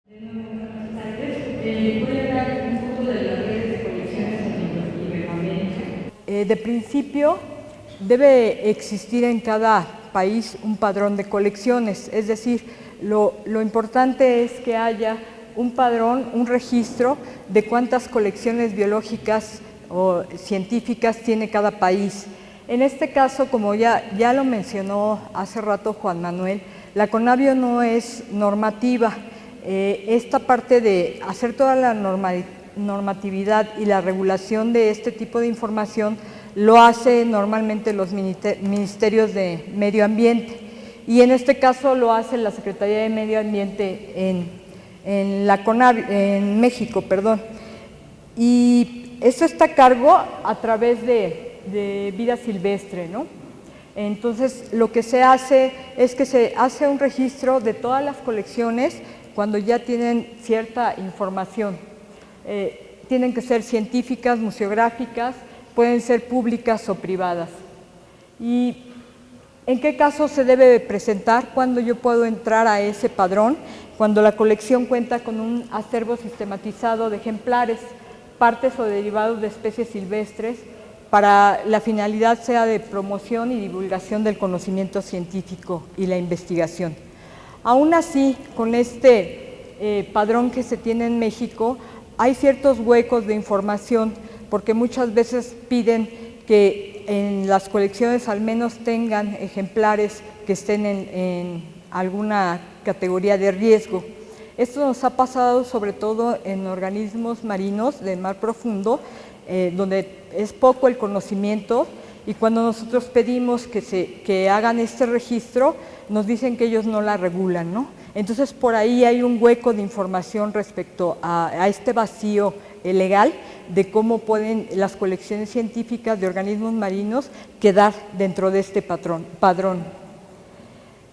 De nuevo, buenas tardes. Voy a hablar un poco de las redes de colecciones en Iberoamérica. De principio, debe existir en cada país un padrón de colecciones, es decir, lo importante es que haya un padrón, un registro de cuántas colecciones biológicas o científicas tiene cada país. En este caso, como ya lo mencionó hace rato Juan Manuel, la CONABIO no es normativa. Esta parte de hacer toda la normatividad y la regulación de este tipo de información lo hace normalmente los ministerios de Medio Ambiente, y en este caso lo hace la Secretaría de Medio Ambiente en la CONABIO, en México, perdón. Y eso está a cargo a través de vida silvestre, ¿no? Entonces, lo que se hace es que se hace un registro de todas las colecciones cuando ya tienen cierta información. Tienen que ser científicas, museográficas, pueden ser públicas o privadas. ¿Y en qué caso se debe presentar? Cuando yo puedo entrar a ese padrón, cuando la colección cuenta con un acervo sistematizado de ejemplares, partes o derivados de especies silvestres, para la finalidad sea de promoción y divulgación del conocimiento científico y la investigación. Aún así, con este padrón que se tiene en México, hay ciertos huecos de información, porque muchas veces piden que en las colecciones al menos tengan ejemplares que estén en alguna categoría de riesgo. Esto nos ha pasado sobre todo en organismos marinos de mar profundo, donde es poco el conocimiento, y cuando nosotros pedimos que hagan este registro, nos dicen que ellos no la regulan, ¿no? Entonces, por ahí hay un hueco de información respecto a este vacío legal de cómo pueden las colecciones científicas de organismos marinos quedar dentro de este padrón.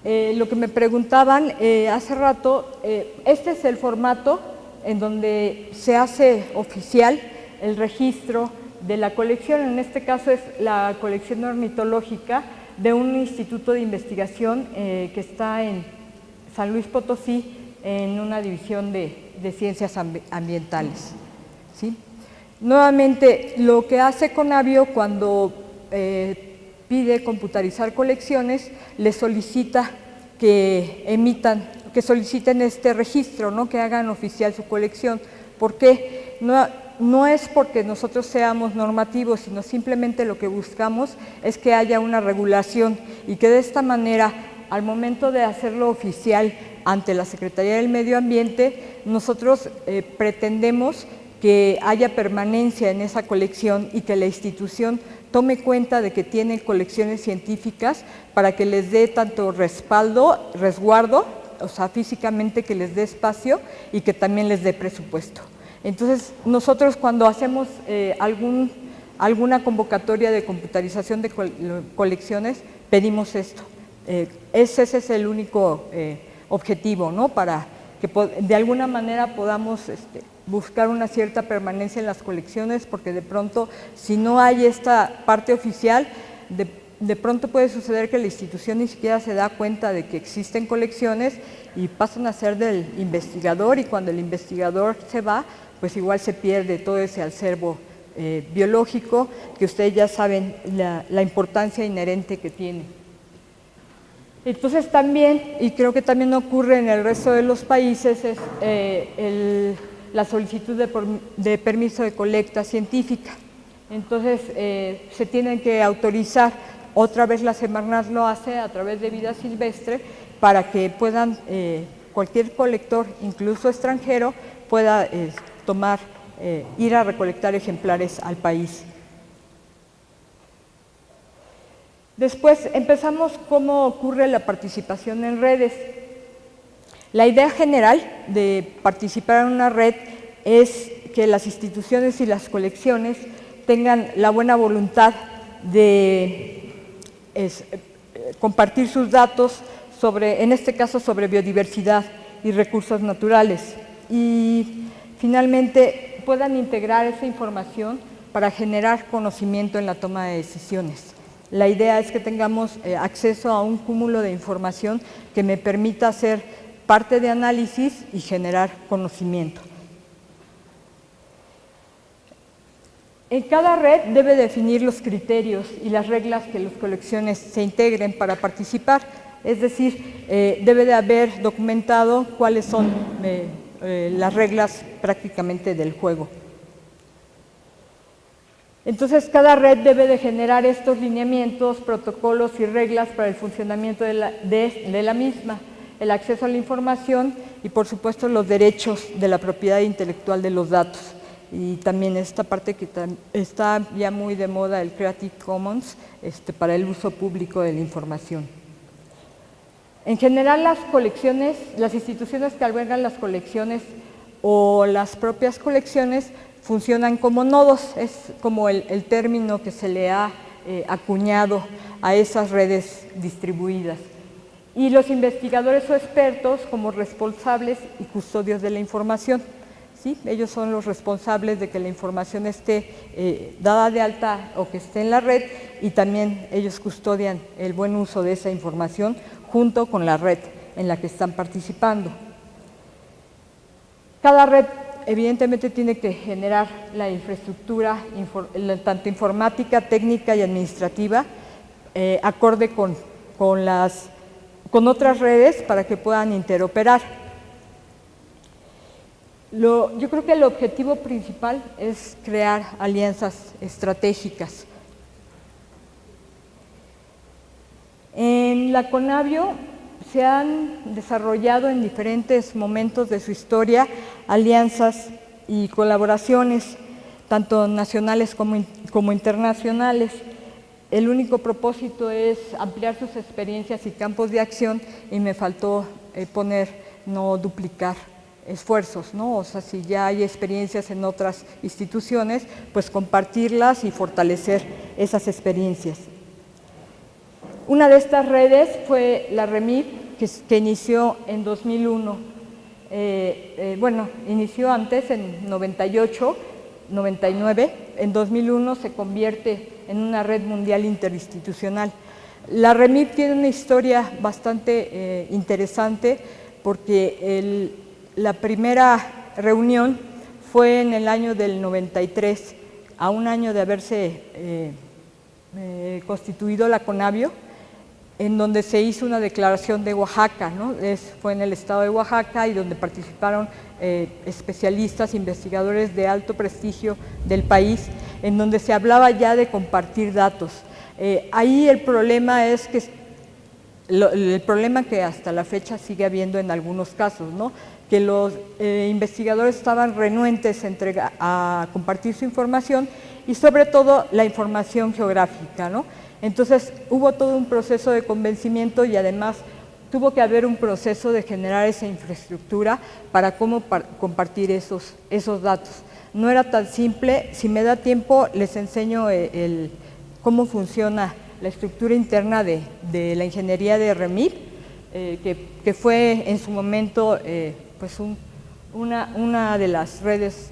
Lo que me preguntaban hace rato, este es el formato en donde se hace oficial el registro de la colección. En este caso es la colección ornitológica de un instituto de investigación que está en San Luis Potosí, en una división de ciencias ambientales, ¿sí? Nuevamente, lo que hace CONABIO cuando pide computarizar colecciones, le solicita que soliciten este registro, ¿no? Que hagan oficial su colección. ¿Por qué? No es porque nosotros seamos normativos, sino simplemente lo que buscamos es que haya una regulación, y que de esta manera, al momento de hacerlo oficial ante la Secretaría del Medio Ambiente, nosotros pretendemos que haya permanencia en esa colección y que la institución tome cuenta de que tiene colecciones científicas para que les dé tanto resguardo, o sea, físicamente que les dé espacio, y que también les dé presupuesto. Entonces, nosotros cuando hacemos alguna convocatoria de computarización de colecciones, pedimos esto. Ese es el único objetivo, ¿no? Para que de alguna manera podamos buscar una cierta permanencia en las colecciones, porque de pronto, si no hay esta parte oficial, de pronto puede suceder que la institución ni siquiera se da cuenta de que existen colecciones y pasan a ser del investigador, y cuando el investigador se va, pues igual se pierde todo ese acervo biológico que ustedes ya saben la importancia inherente que tiene. Entonces también, y creo que también ocurre en el resto de los países, es la solicitud de permiso de colecta científica. Entonces se tienen que autorizar, otra vez la Semarnat lo hace a través de vida silvestre, para que puedan, cualquier colector, incluso extranjero, pueda ir a recolectar ejemplares al país. Después empezamos cómo ocurre la participación en redes. La idea general de participar en una red es que las instituciones y las colecciones tengan la buena voluntad de compartir sus datos en este caso sobre biodiversidad y recursos naturales, y finalmente puedan integrar esa información para generar conocimiento en la toma de decisiones. La idea es que tengamos acceso a un cúmulo de información que me permita hacer parte de análisis y generar conocimiento. En cada red debe definir los criterios y las reglas que las colecciones se integren para participar, es decir, debe de haber documentado cuáles son las reglas prácticamente del juego. Entonces, cada red debe de generar estos lineamientos, protocolos y reglas para el funcionamiento de la misma, el acceso a la información y, por supuesto, los derechos de la propiedad intelectual de los datos. Y también esta parte que está ya muy de moda, el Creative Commons, para el uso público de la información. En general, las colecciones, las instituciones que albergan las colecciones o las propias colecciones funcionan como nodos, es como el término que se le ha acuñado a esas redes distribuidas. Y los investigadores o expertos como responsables y custodios de la información. ¿Sí? Ellos son los responsables de que la información esté dada de alta o que esté en la red, y también ellos custodian el buen uso de esa información junto con la red en la que están participando. Cada red evidentemente tiene que generar la infraestructura, tanto informática, técnica y administrativa, acorde con otras redes para que puedan interoperar. Yo creo que el objetivo principal es crear alianzas estratégicas. En la CONABIO se han desarrollado en diferentes momentos de su historia alianzas y colaboraciones, tanto nacionales como internacionales. El único propósito es ampliar sus experiencias y campos de acción, y me faltó no duplicar esfuerzos, ¿no? O sea, si ya hay experiencias en otras instituciones, pues compartirlas y fortalecer esas experiencias. Una de estas redes fue la REMIP, que inició en 2001. Bueno, inició antes, en 98, 99. En 2001 se convierte en una red mundial interinstitucional. La REMIP tiene una historia bastante interesante, porque la primera reunión fue en el año del 93, a un año de haberse constituido la CONABIO, en donde se hizo una declaración de Oaxaca, ¿no? Fue en el estado de Oaxaca, y donde participaron especialistas, investigadores de alto prestigio del país, en donde se hablaba ya de compartir datos. Ahí el problema es que el problema que hasta la fecha sigue habiendo en algunos casos, ¿no? Que los investigadores estaban renuentes a compartir su información, y sobre todo la información geográfica, ¿no? Entonces hubo todo un proceso de convencimiento, y además tuvo que haber un proceso de generar esa infraestructura para cómo compartir esos datos. No era tan simple. Si me da tiempo les enseño cómo funciona la estructura interna de la ingeniería de REMIP, que fue en su momento pues una de las redes,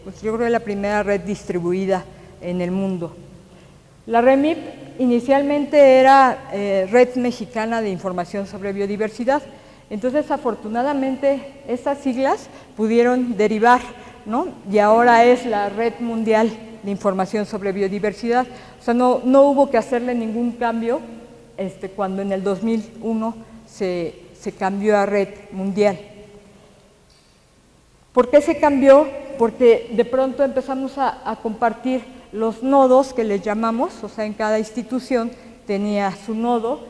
pues yo creo que la primera red distribuida en el mundo. La REMIP inicialmente era Red Mexicana de Información sobre Biodiversidad. Entonces, afortunadamente, estas siglas pudieron derivar, ¿no? Y ahora es la Red Mundial de Información sobre Biodiversidad. O sea, no hubo que hacerle ningún cambio cuando en el 2001 se cambió a Red Mundial. ¿Por qué se cambió? Porque de pronto empezamos a compartir los nodos que les llamamos, o sea, en cada institución tenía su nodo,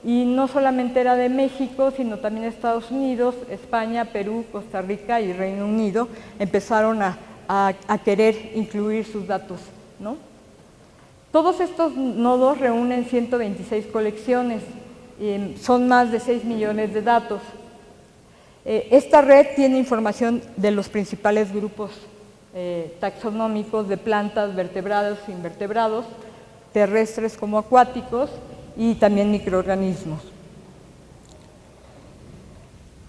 y no solamente era de México, sino también Estados Unidos, España, Perú, Costa Rica y Reino Unido empezaron a querer incluir sus datos, ¿no? Todos estos nodos reúnen 126 colecciones, son más de 6 millones de datos. Esta red tiene información de los principales grupos taxonómicos de plantas, vertebrados, invertebrados, terrestres como acuáticos, y también microorganismos.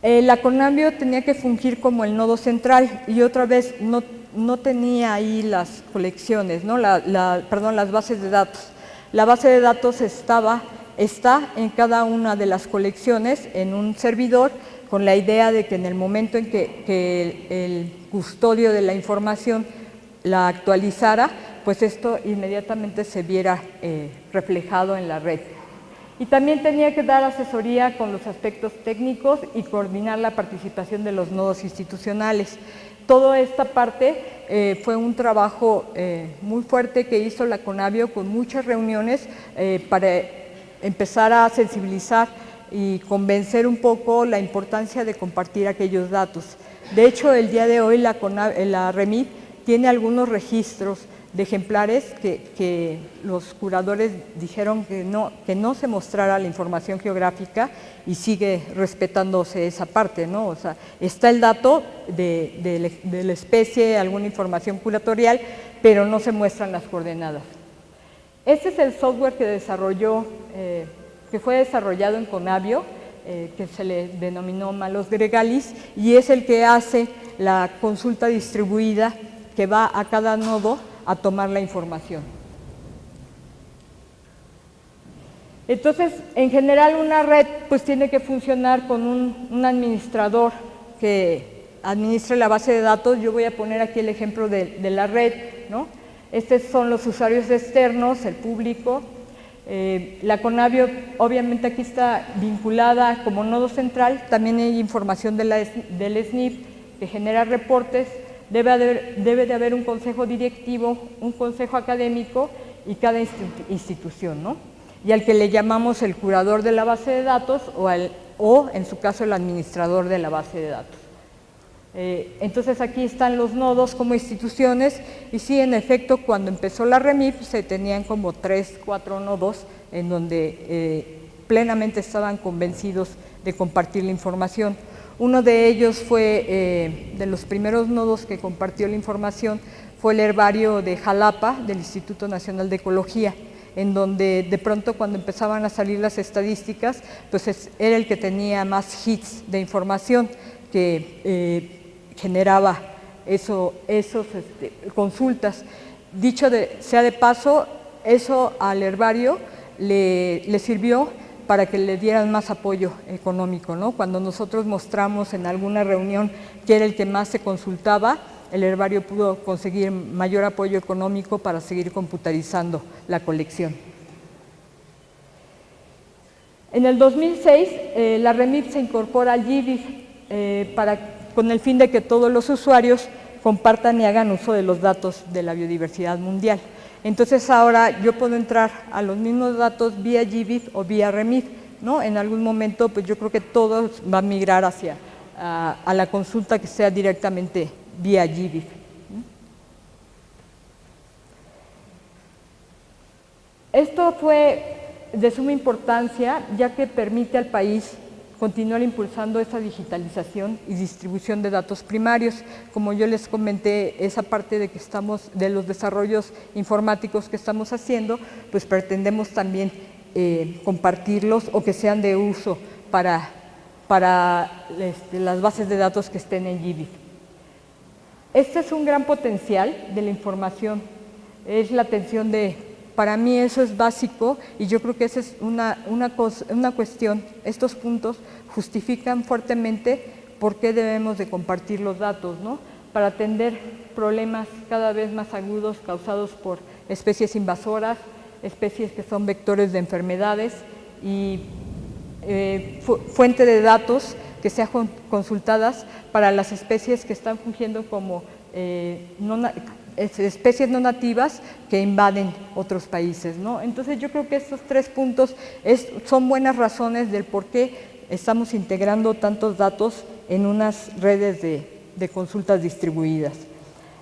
La CONABIO tenía que fungir como el nodo central, y otra vez no tenía ahí las colecciones, ¿no? Las bases de datos. La base de datos está en cada una de las colecciones en un servidor con la idea de que en el momento en que el custodio de la información la actualizara, pues esto inmediatamente se viera reflejado en la red. Y también tenía que dar asesoría con los aspectos técnicos y coordinar la participación de los nodos institucionales. Toda esta parte fue un trabajo muy fuerte que hizo la Conavio con muchas reuniones para empezar a sensibilizar y convencer un poco la importancia de compartir aquellos datos. De hecho, el día de hoy la REMIT tiene algunos registros de ejemplares que los curadores dijeron que no se mostrara la información geográfica y sigue respetándose esa parte, ¿no? O sea, está el dato de la especie, alguna información curatorial, pero no se muestran las coordenadas. Este es el software que fue desarrollado en Conavio, que se le denominó Malus Gregalis, y es el que hace la consulta distribuida que va a cada nodo a tomar la información. Entonces, en general, una red pues tiene que funcionar con un administrador que administre la base de datos. Yo voy a poner aquí el ejemplo de la red, ¿no? Estos son los usuarios externos, el público. La Conavio, obviamente, aquí está vinculada como nodo central. También hay información del SNIP que genera reportes. Debe de haber un consejo directivo, un consejo académico y cada institución, ¿no? Y al que le llamamos el curador de la base de datos o en su caso, el administrador de la base de datos. Entonces, aquí están los nodos como instituciones y sí, en efecto, cuando empezó la REMIP se tenían como 3, 4 nodos en donde plenamente estaban convencidos de compartir la información. Uno de ellos fue, de los primeros nodos que compartió la información, fue el herbario de Jalapa, del Instituto Nacional de Ecología, en donde de pronto cuando empezaban a salir las estadísticas, pues era el que tenía más hits de información que generaba esos consultas. Dicho sea de paso, eso al herbario le sirvió para que le dieran más apoyo económico, ¿no? Cuando nosotros mostramos en alguna reunión que era el que más se consultaba, el herbario pudo conseguir mayor apoyo económico para seguir computarizando la colección. En el 2006, la REMIP se incorpora al GBIF con el fin de que todos los usuarios compartan y hagan uso de los datos de la biodiversidad mundial. Entonces ahora yo puedo entrar a los mismos datos vía GBIF o vía REMIF, ¿no? En algún momento pues yo creo que todo va a migrar hacia a la consulta que sea directamente vía GBIF. Esto fue de suma importancia ya que permite al país continuar impulsando esa digitalización y distribución de datos primarios. Como yo les comenté, esa parte de los desarrollos informáticos que estamos haciendo, pues pretendemos también compartirlos o que sean de uso para las bases de datos que estén en GBIF. Este es un gran potencial de la información, es la atención para mí eso es básico y yo creo que esa es una cuestión, estos puntos justifican fuertemente por qué debemos de compartir los datos, ¿no? Para atender problemas cada vez más agudos causados por especies invasoras, especies que son vectores de enfermedades y fuente de datos que sean consultadas para las especies que están fungiendo como especies no nativas que invaden otros países, ¿no? Entonces yo creo que estos 3 puntos son buenas razones del por qué estamos integrando tantos datos en unas redes de consultas distribuidas.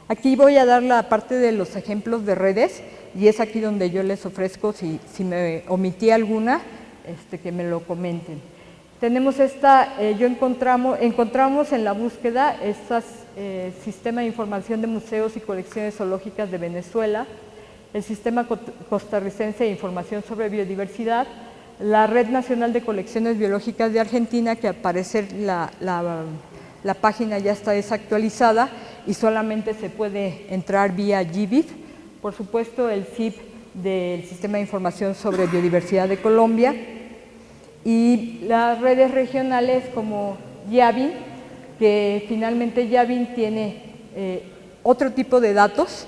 Aquí voy a dar la parte de los ejemplos de redes y es aquí donde yo les ofrezco, si me omití alguna, que me lo comenten. Tenemos encontramos en la búsqueda Sistema de Información de Museos y Colecciones Zoológicas de Venezuela, el Sistema Costarricense de Información sobre Biodiversidad, la Red Nacional de Colecciones Biológicas de Argentina, que al parecer la página ya está desactualizada y solamente se puede entrar vía GBIF, por supuesto el CIP del Sistema de Información sobre Biodiversidad de Colombia, y las redes regionales como Yavin, que finalmente Yavin tiene otro tipo de datos,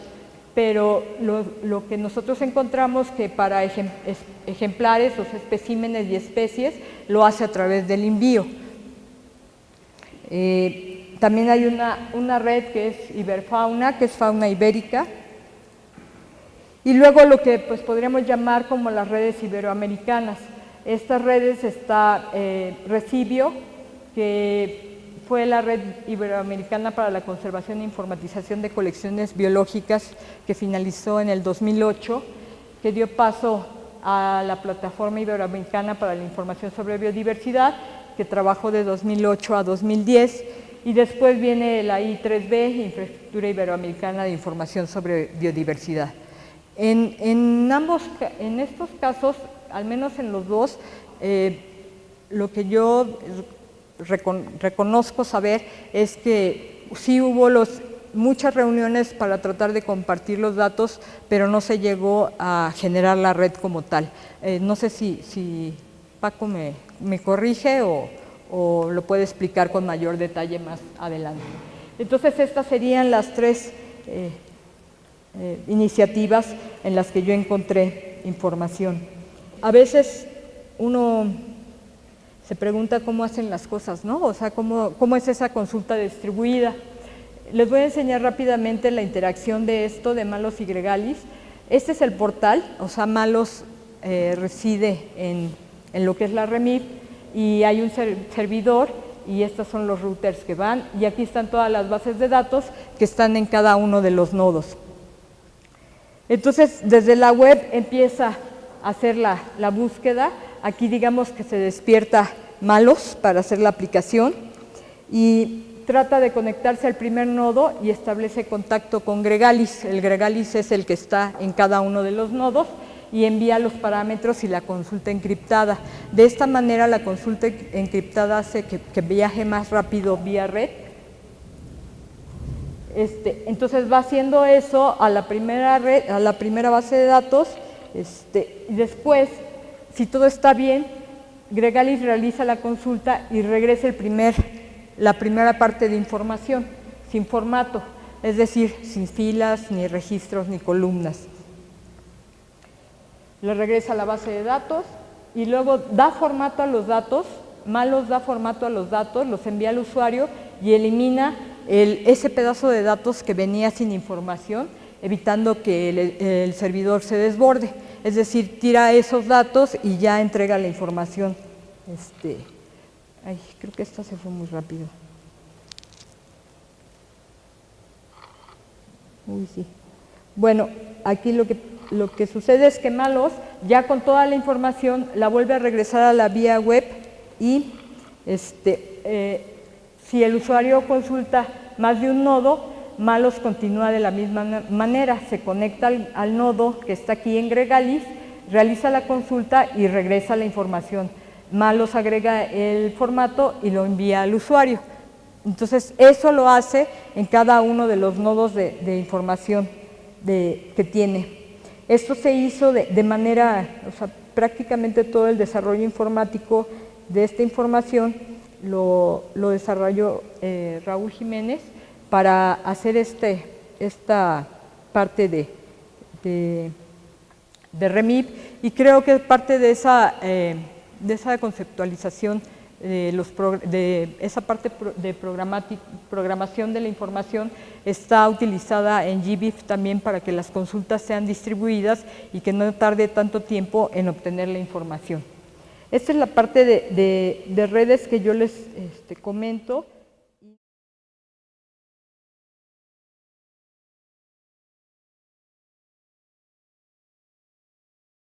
pero lo que nosotros encontramos que para ejemplares, los especímenes y especies, lo hace a través del envío. También hay una red que es Iberfauna, que es fauna ibérica, y luego lo que pues, podríamos llamar como las redes iberoamericanas. Estas redes está Recibio, que fue la Red Iberoamericana para la Conservación e Informatización de Colecciones Biológicas, que finalizó en el 2008, que dio paso a la Plataforma Iberoamericana para la Información sobre Biodiversidad, que trabajó de 2008 a 2010, y después viene la I3B, Infraestructura Iberoamericana de Información sobre Biodiversidad. En estos casos, al menos en los dos, lo que yo reconozco saber es que sí hubo muchas reuniones para tratar de compartir los datos, pero no se llegó a generar la red como tal. No sé si Paco me corrige o lo puede explicar con mayor detalle más adelante. Entonces, estas serían las tres iniciativas en las que yo encontré información. A veces uno se pregunta cómo hacen las cosas, ¿no? O sea, cómo es esa consulta distribuida. Les voy a enseñar rápidamente la interacción de esto, de Malos y Gregalis. Este es el portal, o sea, Malos reside en lo que es la REMIP, y hay un servidor, y estos son los routers que van, y aquí están todas las bases de datos que están en cada uno de los nodos. Entonces, desde la web empieza a hacer la búsqueda. Aquí digamos que se despierta Malos para hacer la aplicación y trata de conectarse al primer nodo y establece contacto con Gregalis. El Gregalis es el que está en cada uno de los nodos y envía los parámetros y la consulta encriptada. De esta manera la consulta encriptada hace que viaje más rápido vía red. Entonces va haciendo eso a la primera red, a la primera base de datos, y después, si todo está bien, Gregalis realiza la consulta y regresa la primera parte de información, sin formato, es decir, sin filas, ni registros, ni columnas. Le regresa a la base de datos y luego da formato a los datos, Malos da formato a los datos, los envía al usuario y elimina ese pedazo de datos que venía sin información, evitando que el servidor se desborde. Es decir, tira esos datos y ya entrega la información. Creo que esta se fue muy rápido. Uy, sí. Bueno, aquí lo que sucede es que Malos, ya con toda la información, la vuelve a regresar a la vía web y si el usuario consulta más de un nodo, Malos continúa de la misma manera, se conecta al nodo que está aquí en Gregalis, realiza la consulta y regresa la información. Malos agrega el formato y lo envía al usuario. Entonces, eso lo hace en cada uno de los nodos de información que tiene. Esto se hizo de manera, o sea, prácticamente todo el desarrollo informático de esta información lo desarrolló Raúl Jiménez para hacer esta parte de REMIP, y creo que parte de esa conceptualización de esa parte de programación de la información está utilizada en GBIF también para que las consultas sean distribuidas y que no tarde tanto tiempo en obtener la información. Esta es la parte de redes que yo les comento.